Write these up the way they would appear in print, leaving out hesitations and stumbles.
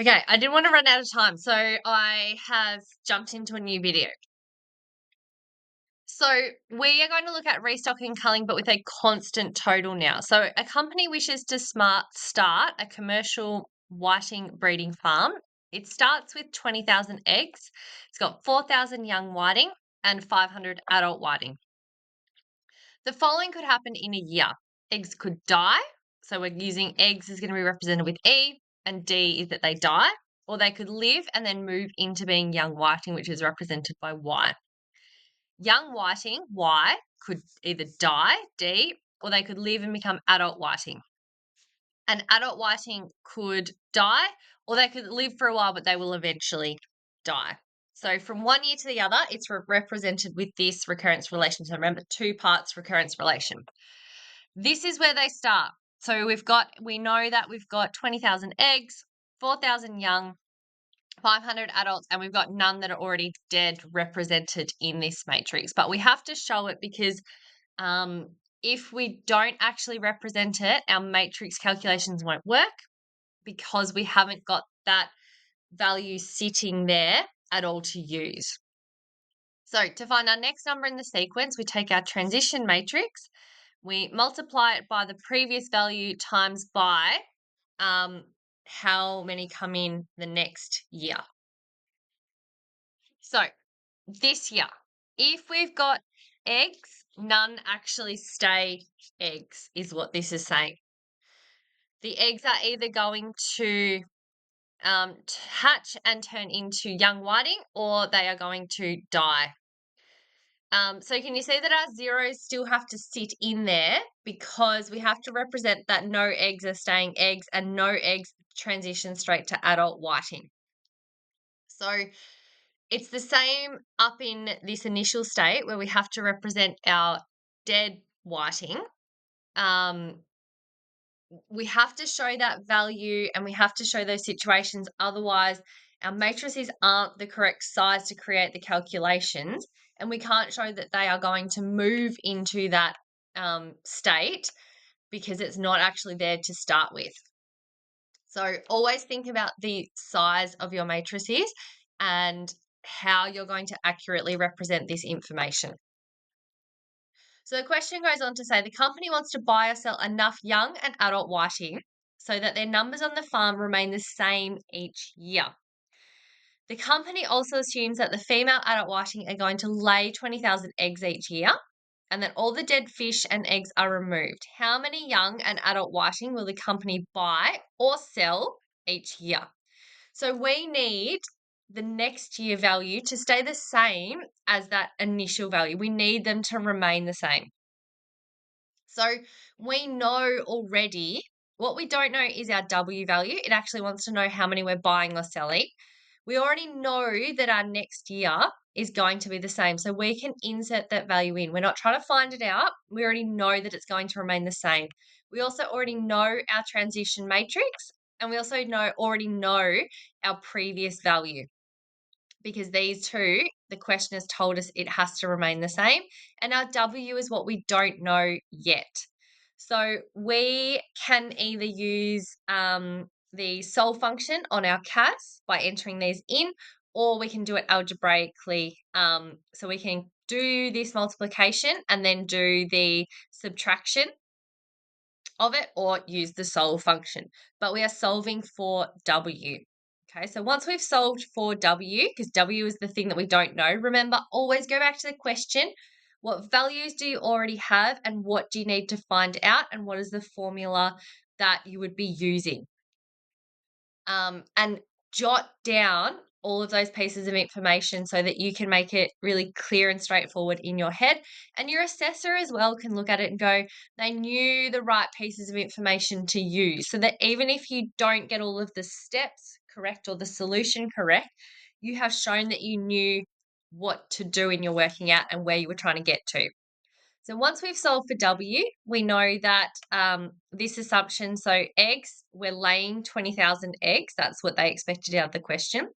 Okay, I didn't want to run out of time, so I have jumped into a new video. So we are going to look at restocking culling, but with a constant total now. So a company wishes to start a commercial whiting breeding farm. It starts with 20,000 eggs. It's got 4,000 young whiting and 500 adult whiting. The following could happen in a year. Eggs could die. So we're using eggs is going to be represented with E, and D is that they die. Or they could live and then move into being young whiting, which is represented by Y. Young whiting, Y, could either die, D, or they could live and become adult whiting. And adult whiting could die, or they could live for a while, but they will eventually die. So from one year to the other, it's represented with this recurrence relation. So remember, 2 parts recurrence relation. This is where they start. So we know that we've got 20,000 eggs, 4,000 young, 500 adults, and we've got none that are already dead represented in this matrix. But we have to show it because if we don't actually represent it, our matrix calculations won't work because we haven't got that value sitting there at all to use. So to find our next number in the sequence, we take our transition matrix, we multiply it by the previous value times by how many come in the next year. So this year, if we've got eggs, none actually stay eggs, is what this is saying. The eggs are either going to hatch and turn into young whiting, or they are going to die. So can you see that our zeros still have to sit in there because we have to represent that no eggs are staying eggs and no eggs transition straight to adult whiting. So it's the same up in this initial state where we have to represent our dead whiting. We have to show that value and we have to show those situations. Otherwise, our matrices aren't the correct size to create the calculations, and we can't show that they are going to move into that state because it's not actually there to start with. So always think about the size of your matrices and how you're going to accurately represent this information. So the question goes on to say the company wants to buy or sell enough young and adult whiting so that their numbers on the farm remain the same each year. The company also assumes that the female adult whiting are going to lay 20,000 eggs each year and that all the dead fish and eggs are removed. How many young and adult whiting will the company buy or sell each year? So we need the next year value to stay the same as that initial value. We need them to remain the same. So we know already, what we don't know is our W value. It actually wants to know how many we're buying or selling. We already know that our next year is going to be the same. So we can insert that value in. We're not trying to find it out. We already know that it's going to remain the same. We also already know our transition matrix, and we also already know our previous value, because these two, the question has told us it has to remain the same. And our W is what we don't know yet. So we can either use the solve function on our CAS by entering these in, or we can do it algebraically. So we can do this multiplication and then do the subtraction of it, or use the solve function. But we are solving for W. Okay, so once we've solved for W, because W is the thing that we don't know, remember, always go back to the question. What values do you already have and what do you need to find out, and what is the formula that you would be using? And jot down all of those pieces of information so that you can make it really clear and straightforward in your head. And your assessor as well can look at it and go, they knew the right pieces of information to use, so that even if you don't get all of the steps correct or the solution correct, you have shown that you knew what to do in your working out and where you were trying to get to. So once we've solved for W, we know that this assumption, so eggs, we're laying 20,000 eggs. That's what they expected out of the question.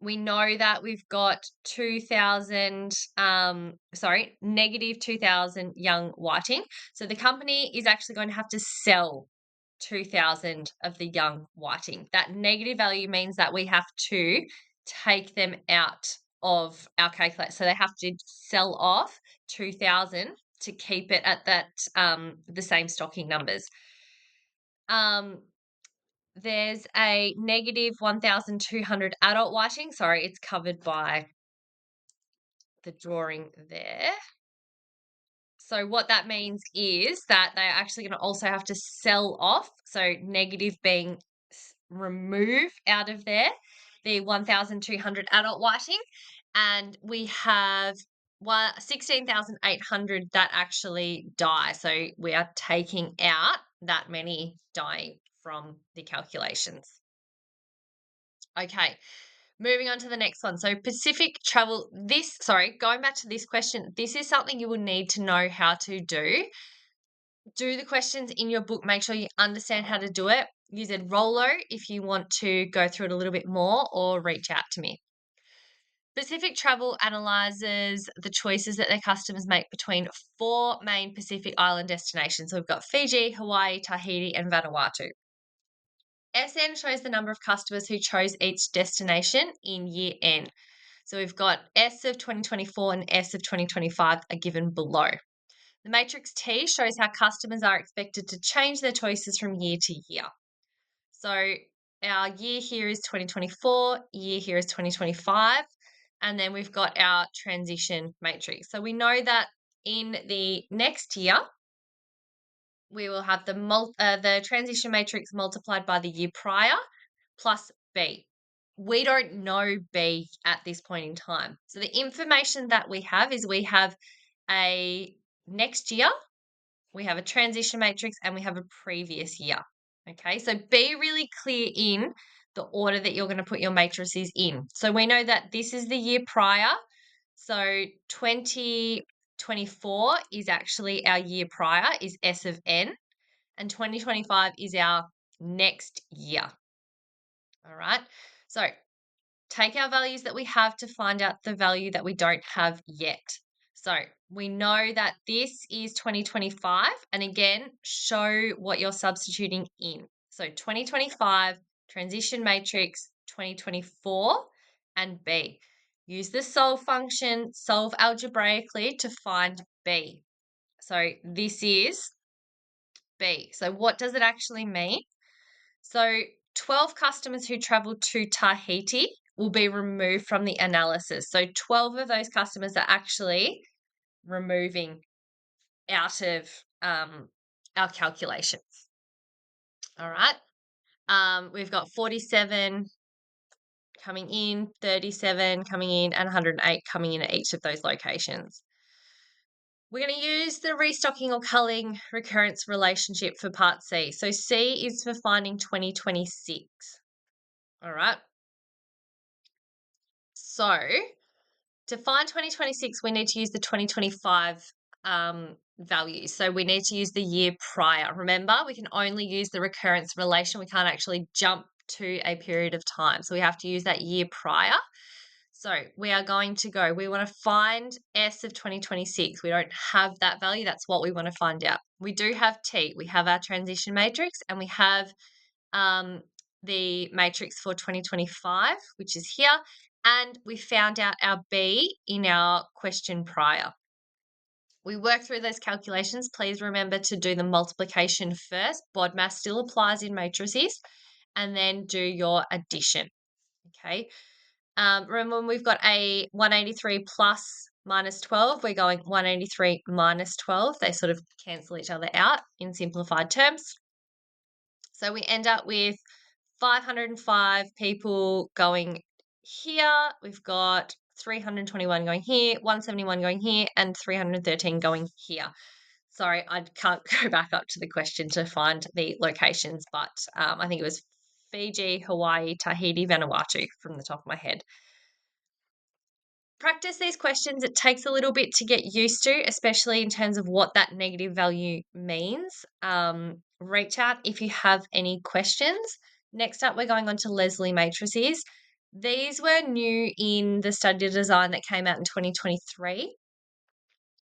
We know that we've got negative 2,000 young whiting. So the company is actually going to have to sell 2,000 of the young whiting. That negative value means that we have to take them out of our calculator. So they have to sell off 2,000 to keep it at that the same stocking numbers. There's a negative 1,200 adult whiting. Sorry, it's covered by the drawing there. So what that means is that they're actually going to also have to sell off. So negative being removed out of there, the 1,200 adult whiting. And we have 16,800 that actually die. So we are taking out that many dying from the calculations. Okay, moving on to the next one. So Pacific travel, going back to this question, this is something you will need to know how to do. Do the questions in your book. Make sure you understand how to do it. Use a Rolo if you want to go through it a little bit more, or reach out to me. Pacific Travel analyzes the choices that their customers make between 4 main Pacific Island destinations. So we've got Fiji, Hawaii, Tahiti, and Vanuatu. SN shows the number of customers who chose each destination in year N. So we've got S of 2024 and S of 2025 are given below. The matrix T shows how customers are expected to change their choices from year to year. So our year here is 2024, year here is 2025, and then we've got our transition matrix. So we know that in the next year, we will have the transition matrix multiplied by the year prior plus B. We don't know B at this point in time. So the information that we have is we have a next year, we have a transition matrix, and we have a previous year. Okay, so be really clear in the order that you're going to put your matrices in. So we know that this is the year prior. So 2024 is actually our year prior, is S of N, and 2025 is our next year. All right, so take our values that we have to find out the value that we don't have yet. So we know that this is 2025, and again, show what you're substituting in. So 2025, transition matrix, 2024, and B. Use the solve function, solve algebraically to find B. So this is B. So what does it actually mean? So 12 customers who traveled to Tahiti will be removed from the analysis. So 12 of those customers are actually removing out of our calculations. All right. We've got 47 coming in, 37 coming in, and 108 coming in at each of those locations. We're going to use the restocking or culling recurrence relationship for part C. So C is for finding 2026. All right. So to find 2026, we need to use the 2025 values. So we need to use the year prior. Remember, we can only use the recurrence relation. We can't actually jump to a period of time. So we have to use that year prior. So we are going to go, we want to find S of 2026. We don't have that value. That's what we want to find out. We do have T. We have our transition matrix, and we have the matrix for 2025, which is here. And we found out our B in our question prior. We work through those calculations. Please remember to do the multiplication first. BODMAS still applies in matrices. And then do your addition. Okay. Remember when we've got a 183 plus minus 12, we're going 183 minus 12. They sort of cancel each other out in simplified terms. So we end up with 505 people going here. We've got 321 going here, 171 going here, and 313 going here. Sorry, I can't go back up to the question to find the locations, but I think it was Fiji, Hawaii, Tahiti, Vanuatu from the top of my head. Practice these questions. It takes a little bit to get used to, especially in terms of what that negative value means. Reach out if you have any questions. Next up, we're going on to Leslie matrices. These were new in the study design that came out in 2023.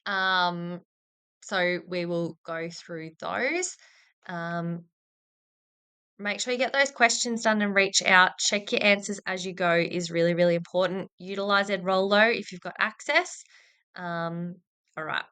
So we will go through those. Make sure you get those questions done and reach out. Check your answers as you go is really, really important. Utilize Ed Rollo if you've got access. All right.